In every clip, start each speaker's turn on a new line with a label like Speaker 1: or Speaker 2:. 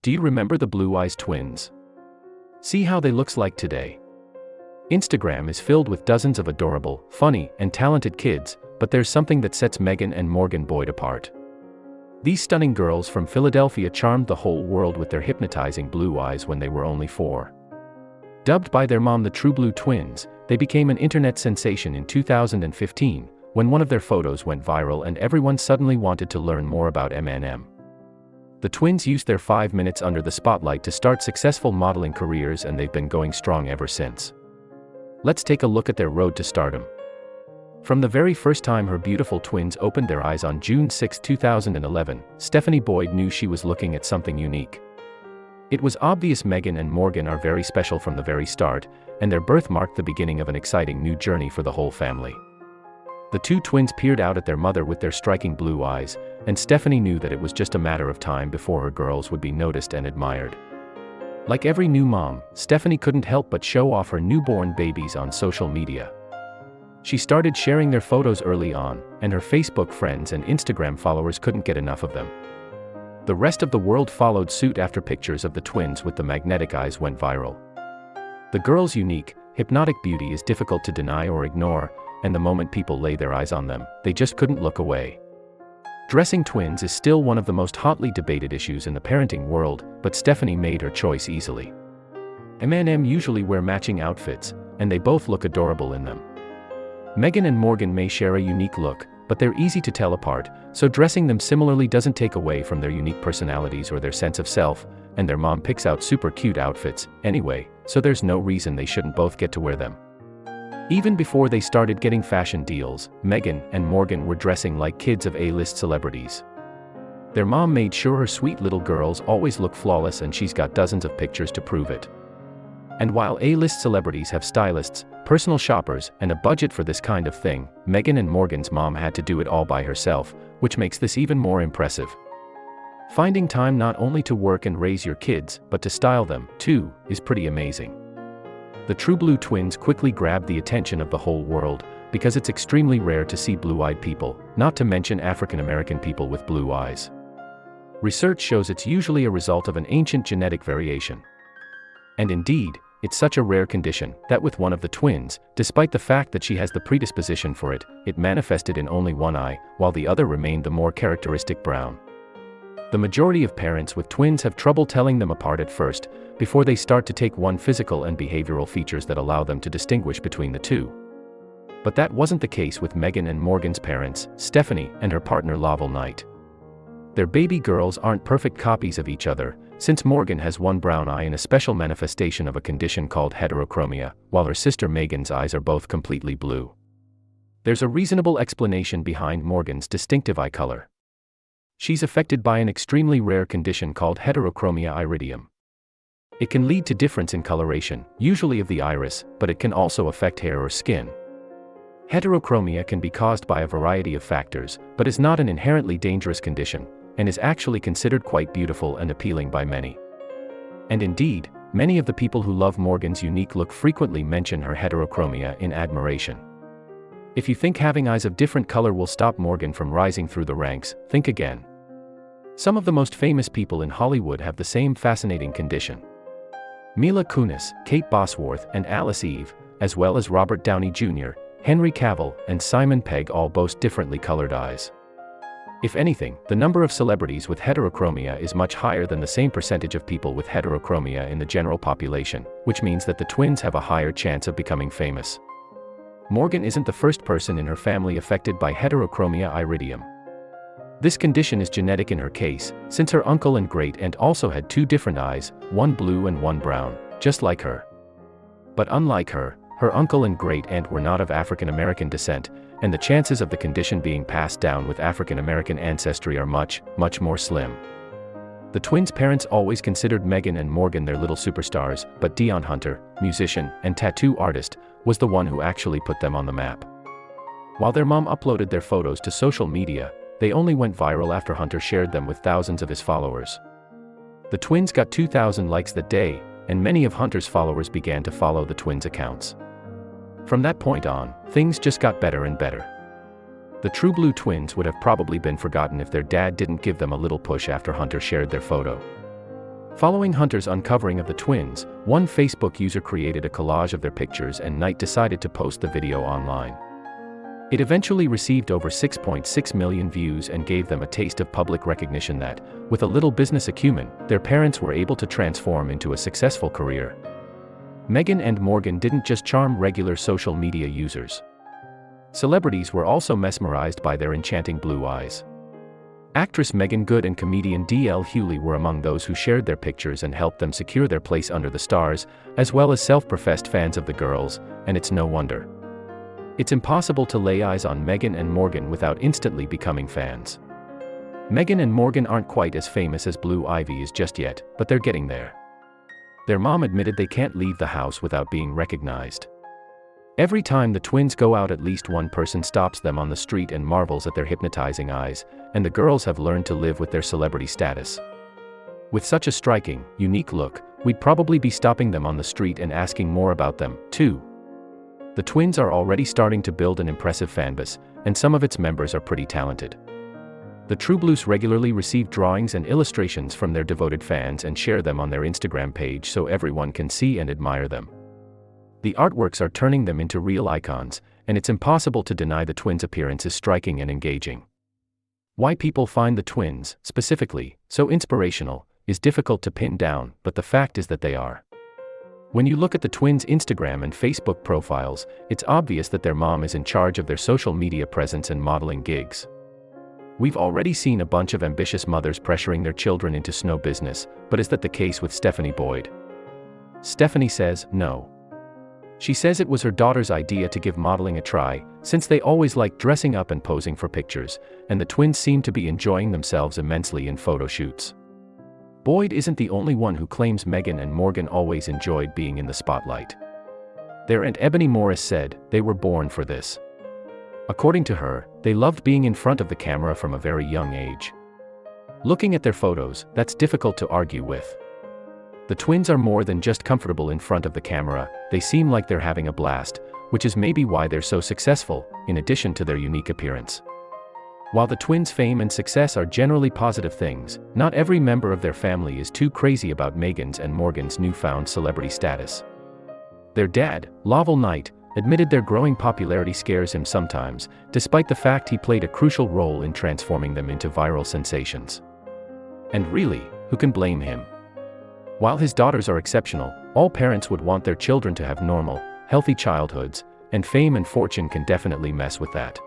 Speaker 1: Do you remember the Blue Eyes twins? See how they looks like today. Instagram is filled with dozens of adorable, funny, and talented kids, but there's something that sets Megan and Morgan Boyd apart. These stunning girls from Philadelphia charmed the whole world with their hypnotizing blue eyes when they were only 4. Dubbed by their mom the True Blue Twins, they became an internet sensation in 2015, when one of their photos went viral and everyone suddenly wanted to learn more about M&M. The twins used their 5 minutes under the spotlight to start successful modeling careers, and they've been going strong ever since. Let's take a look at their road to stardom. From the very first time her beautiful twins opened their eyes on June 6, 2011, Stephanie Boyd knew she was looking at something unique. It was obvious Megan and Morgan are very special from the very start, and their birth marked the beginning of an exciting new journey for the whole family. The two twins peered out at their mother with their striking blue eyes, and Stephanie knew that it was just a matter of time before her girls would be noticed and admired. Like every new mom, Stephanie couldn't help but show off her newborn babies on social media. She started sharing their photos early on, and her Facebook friends and Instagram followers couldn't get enough of them. The rest of the world followed suit after pictures of the twins with the magnetic eyes went viral. The girls' unique, hypnotic beauty is difficult to deny or ignore, and the moment people lay their eyes on them, they just couldn't look away. Dressing twins is still one of the most hotly debated issues in the parenting world, but Stephanie made her choice easily. M&M usually wear matching outfits, and they both look adorable in them. Megan and Morgan may share a unique look, but they're easy to tell apart, so dressing them similarly doesn't take away from their unique personalities or their sense of self, and their mom picks out super cute outfits, anyway, so there's no reason they shouldn't both get to wear them. Even before they started getting fashion deals, Megan and Morgan were dressing like kids of A-list celebrities. Their mom made sure her sweet little girls always look flawless, and she's got dozens of pictures to prove it. And while A-list celebrities have stylists, personal shoppers, and a budget for this kind of thing, Megan and Morgan's mom had to do it all by herself, which makes this even more impressive. Finding time not only to work and raise your kids, but to style them, too, is pretty amazing. The True Blue Twins quickly grabbed the attention of the whole world, because it's extremely rare to see blue-eyed people, not to mention African American people with blue eyes. Research shows it's usually a result of an ancient genetic variation. And indeed, it's such a rare condition that with one of the twins, despite the fact that she has the predisposition for it, it manifested in only one eye, while the other remained the more characteristic brown. The majority of parents with twins have trouble telling them apart at first, before they start to take on physical and behavioral features that allow them to distinguish between the two. But that wasn't the case with Megan and Morgan's parents, Stephanie and her partner Lavel Knight. Their baby girls aren't perfect copies of each other, since Morgan has one brown eye and a special manifestation of a condition called heterochromia, while her sister Megan's eyes are both completely blue. There's a reasonable explanation behind Morgan's distinctive eye color. She's affected by an extremely rare condition called heterochromia iridium. It can lead to difference in coloration, usually of the iris, but it can also affect hair or skin. Heterochromia can be caused by a variety of factors, but is not an inherently dangerous condition, and is actually considered quite beautiful and appealing by many. And indeed, many of the people who love Morgan's unique look frequently mention her heterochromia in admiration. If you think having eyes of different color will stop Morgan from rising through the ranks, think again. Some of the most famous people in Hollywood have the same fascinating condition. Mila Kunis, Kate Bosworth, and Alice Eve, as well as Robert Downey Jr., Henry Cavill, and Simon Pegg all boast differently colored eyes. If anything, the number of celebrities with heterochromia is much higher than the same percentage of people with heterochromia in the general population, which means that the twins have a higher chance of becoming famous. Morgan isn't the first person in her family affected by heterochromia iridium. This condition is genetic in her case, since her uncle and great-aunt also had two different eyes, one blue and one brown, just like her. But unlike her uncle and great-aunt were not of African American descent, and the chances of the condition being passed down with African American ancestry are much, much more slim. The twins' parents always considered Megan and Morgan their little superstars, but Dion Hunter, musician and tattoo artist, was the one who actually put them on the map. While their mom uploaded their photos to social media, they only went viral after Hunter shared them with thousands of his followers. The twins got 2,000 likes that day, and many of Hunter's followers began to follow the twins' accounts. From that point on, things just got better and better. The True Blue Twins would have probably been forgotten if their dad didn't give them a little push after Hunter shared their photo. Following Hunter's uncovering of the twins, one Facebook user created a collage of their pictures and Knight decided to post the video online. It eventually received over 6.6 million views and gave them a taste of public recognition that, with a little business acumen, their parents were able to transform into a successful career. Meghan and Morgan didn't just charm regular social media users. Celebrities were also mesmerized by their enchanting blue eyes. Actress Meagan Good and comedian D.L. Hewley were among those who shared their pictures and helped them secure their place under the stars, as well as self-professed fans of the girls, and it's no wonder. It's impossible to lay eyes on Meghan and Morgan without instantly becoming fans. Meghan and Morgan aren't quite as famous as Blue Ivy is just yet, but they're getting there. Their mom admitted they can't leave the house without being recognized. Every time the twins go out, at least one person stops them on the street and marvels at their hypnotizing eyes, and the girls have learned to live with their celebrity status. With such a striking, unique look, we'd probably be stopping them on the street and asking more about them, too. The twins are already starting to build an impressive fanbase, and some of its members are pretty talented. The True Blues regularly receive drawings and illustrations from their devoted fans and share them on their Instagram page so everyone can see and admire them. The artworks are turning them into real icons, and it's impossible to deny the twins' appearance is striking and engaging. Why people find the twins, specifically, so inspirational, is difficult to pin down, but the fact is that they are. When you look at the twins' Instagram and Facebook profiles, it's obvious that their mom is in charge of their social media presence and modeling gigs. We've already seen a bunch of ambitious mothers pressuring their children into snow business, but is that the case with Stephanie Boyd? Stephanie says, no. She says it was her daughter's idea to give modeling a try, since they always liked dressing up and posing for pictures, and the twins seem to be enjoying themselves immensely in photo shoots. Boyd isn't the only one who claims Meghan and Morgan always enjoyed being in the spotlight. Their aunt Ebony Morris said, they were born for this. According to her, they loved being in front of the camera from a very young age. Looking at their photos, that's difficult to argue with. The twins are more than just comfortable in front of the camera, they seem like they're having a blast, which is maybe why they're so successful, in addition to their unique appearance. While the twins' fame and success are generally positive things, not every member of their family is too crazy about Meghan's and Morgan's newfound celebrity status. Their dad, Lawvell Knight, admitted their growing popularity scares him sometimes, despite the fact he played a crucial role in transforming them into viral sensations. And really, who can blame him? While his daughters are exceptional, all parents would want their children to have normal, healthy childhoods, and fame and fortune can definitely mess with that.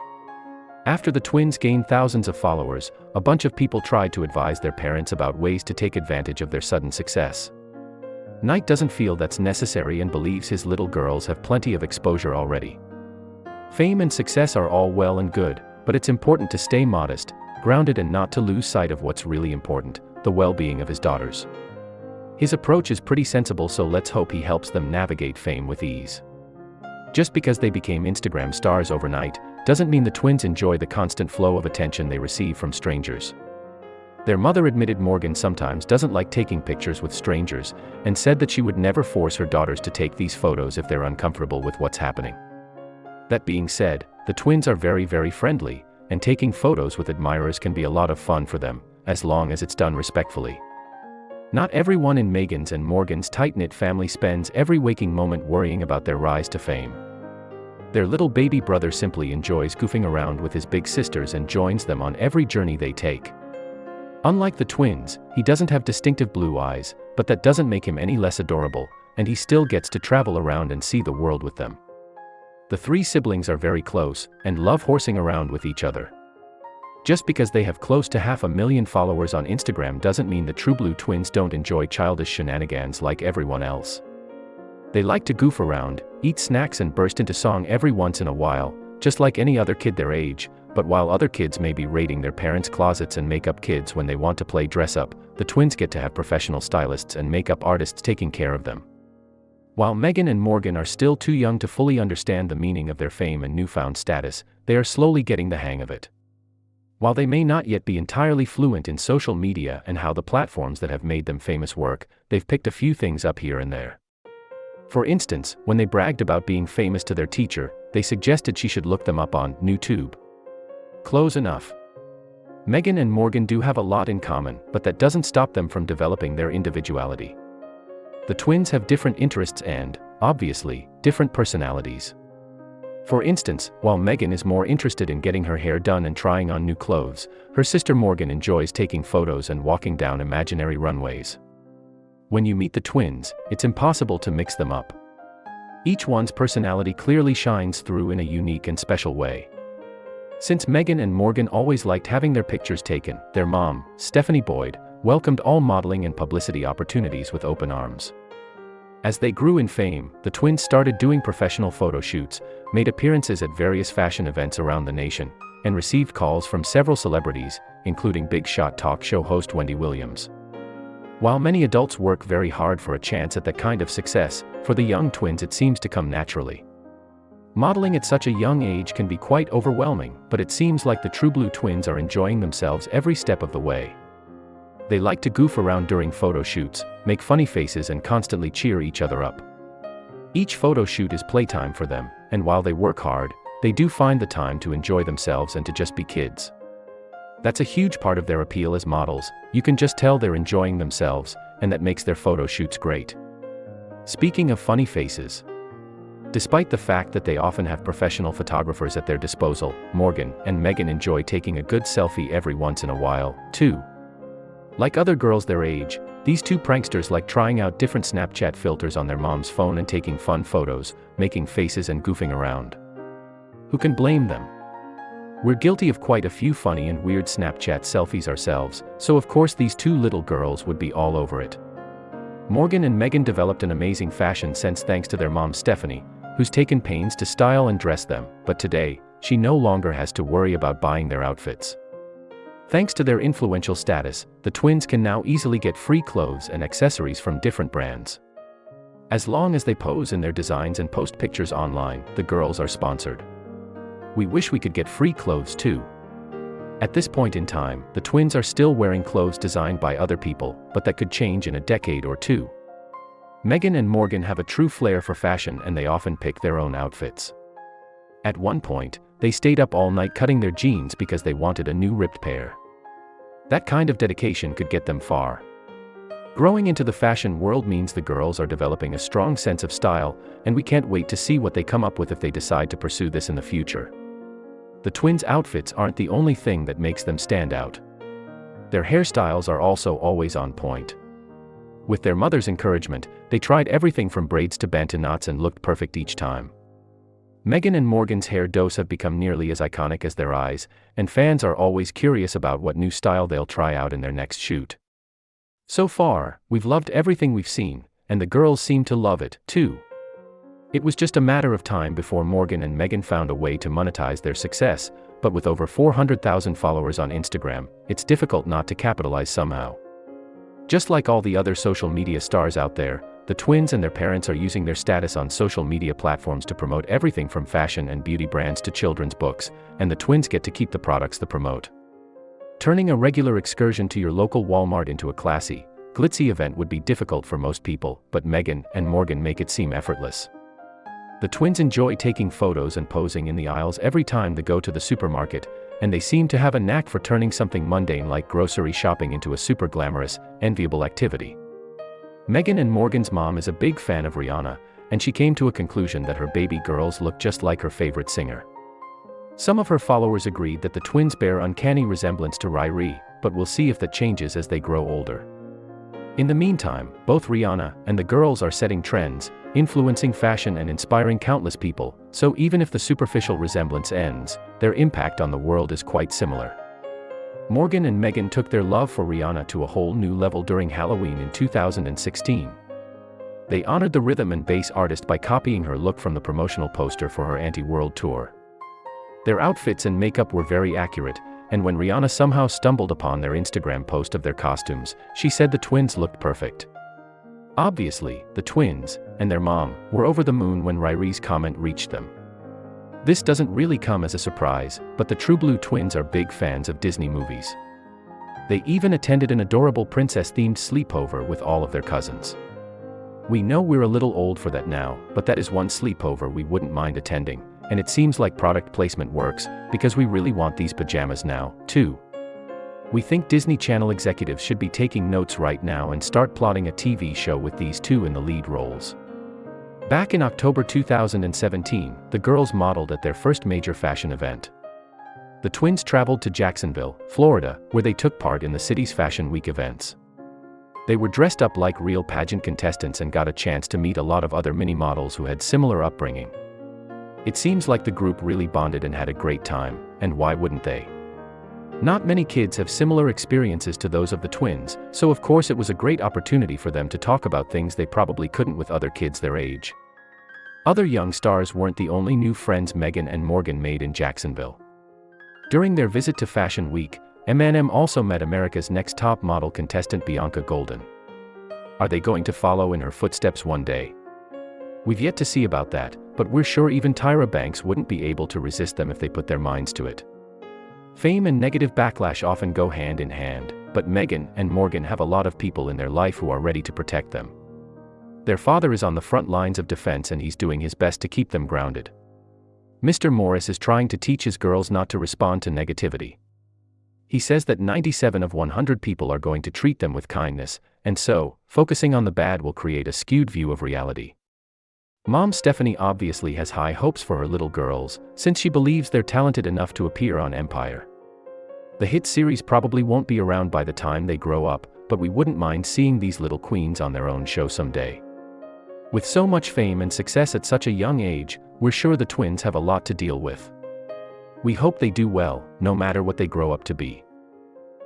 Speaker 1: After the twins gained thousands of followers, a bunch of people tried to advise their parents about ways to take advantage of their sudden success. Knight doesn't feel that's necessary and believes his little girls have plenty of exposure already. Fame and success are all well and good, but it's important to stay modest, grounded, and not to lose sight of what's really important, the well-being of his daughters. His approach is pretty sensible, so let's hope he helps them navigate fame with ease. Just because they became Instagram stars overnight, doesn't mean the twins enjoy the constant flow of attention they receive from strangers. Their mother admitted Morgan sometimes doesn't like taking pictures with strangers, and said that she would never force her daughters to take these photos if they're uncomfortable with what's happening. That being said, the twins are very, very friendly, and taking photos with admirers can be a lot of fun for them, as long as it's done respectfully. Not everyone in Meghan's and Morgan's tight-knit family spends every waking moment worrying about their rise to fame. Their little baby brother simply enjoys goofing around with his big sisters and joins them on every journey they take. Unlike the twins, he doesn't have distinctive blue eyes, but that doesn't make him any less adorable, and he still gets to travel around and see the world with them. The three siblings are very close, and love horsing around with each other. Just because they have close to 500,000 followers on Instagram doesn't mean the True Blue twins don't enjoy childish shenanigans like everyone else. They like to goof around, eat snacks and burst into song every once in a while, just like any other kid their age, but while other kids may be raiding their parents' closets and makeup kids when they want to play dress up, the twins get to have professional stylists and makeup artists taking care of them. While Meghan and Morgan are still too young to fully understand the meaning of their fame and newfound status, they are slowly getting the hang of it. While they may not yet be entirely fluent in social media and how the platforms that have made them famous work, they've picked a few things up here and there. For instance, when they bragged about being famous to their teacher, they suggested she should look them up on YouTube. Close enough. Meghan and Morgan do have a lot in common, but that doesn't stop them from developing their individuality. The twins have different interests and, obviously, different personalities. For instance, while Meghan is more interested in getting her hair done and trying on new clothes, her sister Morgan enjoys taking photos and walking down imaginary runways. When you meet the twins, it's impossible to mix them up. Each one's personality clearly shines through in a unique and special way. Since Meghan and Morgan always liked having their pictures taken, their mom, Stephanie Boyd, welcomed all modeling and publicity opportunities with open arms. As they grew in fame, the twins started doing professional photo shoots, made appearances at various fashion events around the nation, and received calls from several celebrities, including big shot talk show host Wendy Williams. While many adults work very hard for a chance at that kind of success, for the young twins it seems to come naturally. Modeling at such a young age can be quite overwhelming, but it seems like the True Blue twins are enjoying themselves every step of the way. They like to goof around during photo shoots, make funny faces and constantly cheer each other up. Each photo shoot is playtime for them, and while they work hard, they do find the time to enjoy themselves and to just be kids. That's a huge part of their appeal as models. You can just tell they're enjoying themselves, and that makes their photo shoots great. Speaking of funny faces, despite the fact that they often have professional photographers at their disposal, Morgan and Meghan enjoy taking a good selfie every once in a while, too. Like other girls their age, these two pranksters like trying out different Snapchat filters on their mom's phone and taking fun photos, making faces and goofing around. Who can blame them? We're guilty of quite a few funny and weird Snapchat selfies ourselves, so of course these two little girls would be all over it. Morgan and Meghan developed an amazing fashion sense thanks to their mom Stephanie, who's taken pains to style and dress them, but today, she no longer has to worry about buying their outfits. Thanks to their influential status, the twins can now easily get free clothes and accessories from different brands. As long as they pose in their designs and post pictures online, the girls are sponsored. We wish we could get free clothes too. At this point in time, the twins are still wearing clothes designed by other people, but that could change in a decade or two. Meghan and Morgan have a true flair for fashion and they often pick their own outfits. At one point, they stayed up all night cutting their jeans because they wanted a new ripped pair. That kind of dedication could get them far. Growing into the fashion world means the girls are developing a strong sense of style, and we can't wait to see what they come up with if they decide to pursue this in the future. The twins' outfits aren't the only thing that makes them stand out. Their hairstyles are also always on point. With their mother's encouragement, they tried everything from braids to bantu knots and looked perfect each time. Meghan and Morgan's hair dos have become nearly as iconic as their eyes, and fans are always curious about what new style they'll try out in their next shoot. So far, we've loved everything we've seen, and the girls seem to love it, too. It was just a matter of time before Morgan and Meghan found a way to monetize their success, but with over 400,000 followers on Instagram, it's difficult not to capitalize somehow. Just like all the other social media stars out there, the twins and their parents are using their status on social media platforms to promote everything from fashion and beauty brands to children's books, and the twins get to keep the products they promote. Turning a regular excursion to your local Walmart into a classy, glitzy event would be difficult for most people, but Meghan and Morgan make it seem effortless. The twins enjoy taking photos and posing in the aisles every time they go to the supermarket, and they seem to have a knack for turning something mundane like grocery shopping into a super glamorous, enviable activity. Meghan and Morgan's mom is a big fan of Rihanna, and she came to a conclusion that her baby girls look just like her favorite singer. Some of her followers agreed that the twins bear uncanny resemblance to Riri, but we'll see if that changes as they grow older. In the meantime, both Rihanna and the girls are setting trends, influencing fashion and inspiring countless people, so even if the superficial resemblance ends, their impact on the world is quite similar. Morgan and Meghan took their love for Rihanna to a whole new level during Halloween in 2016. They honored the rhythm and bass artist by copying her look from the promotional poster for her anti-world tour. Their outfits and makeup were very accurate, and when Rihanna somehow stumbled upon their Instagram post of their costumes, she said the twins looked perfect. Obviously, the twins, and their mom, were over the moon when Riri's comment reached them. This doesn't really come as a surprise, but the True Blue twins are big fans of Disney movies. They even attended an adorable princess-themed sleepover with all of their cousins. We know we're a little old for that now, but that is one sleepover we wouldn't mind attending, and it seems like product placement works, because we really want these pajamas now, too. We think Disney Channel executives should be taking notes right now and start plotting a TV show with these two in the lead roles. Back in October 2017, the girls modeled at their first major fashion event. The twins traveled to Jacksonville, Florida, where they took part in the city's Fashion Week events. They were dressed up like real pageant contestants and got a chance to meet a lot of other mini models who had similar upbringing. It seems like the group really bonded and had a great time, and why wouldn't they? Not many kids have similar experiences to those of the twins, so of course it was a great opportunity for them to talk about things they probably couldn't with other kids their age. Other young stars weren't the only new friends Meghan and Morgan made in Jacksonville. During their visit to Fashion Week, M&M also met America's Next Top Model contestant Bianca Golden. Are they going to follow in her footsteps one day? We've yet to see about that, but we're sure even Tyra Banks wouldn't be able to resist them if they put their minds to it. Fame and negative backlash often go hand in hand, but Meghan and Morgan have a lot of people in their life who are ready to protect them. Their father is on the front lines of defense and he's doing his best to keep them grounded. Mr. Morris is trying to teach his girls not to respond to negativity. He says that 97 of 100 people are going to treat them with kindness, and so, focusing on the bad will create a skewed view of reality. Mom Stephanie obviously has high hopes for her little girls, since she believes they're talented enough to appear on Empire. The hit series probably won't be around by the time they grow up, but we wouldn't mind seeing these little queens on their own show someday. With so much fame and success at such a young age, we're sure the twins have a lot to deal with. We hope they do well, no matter what they grow up to be.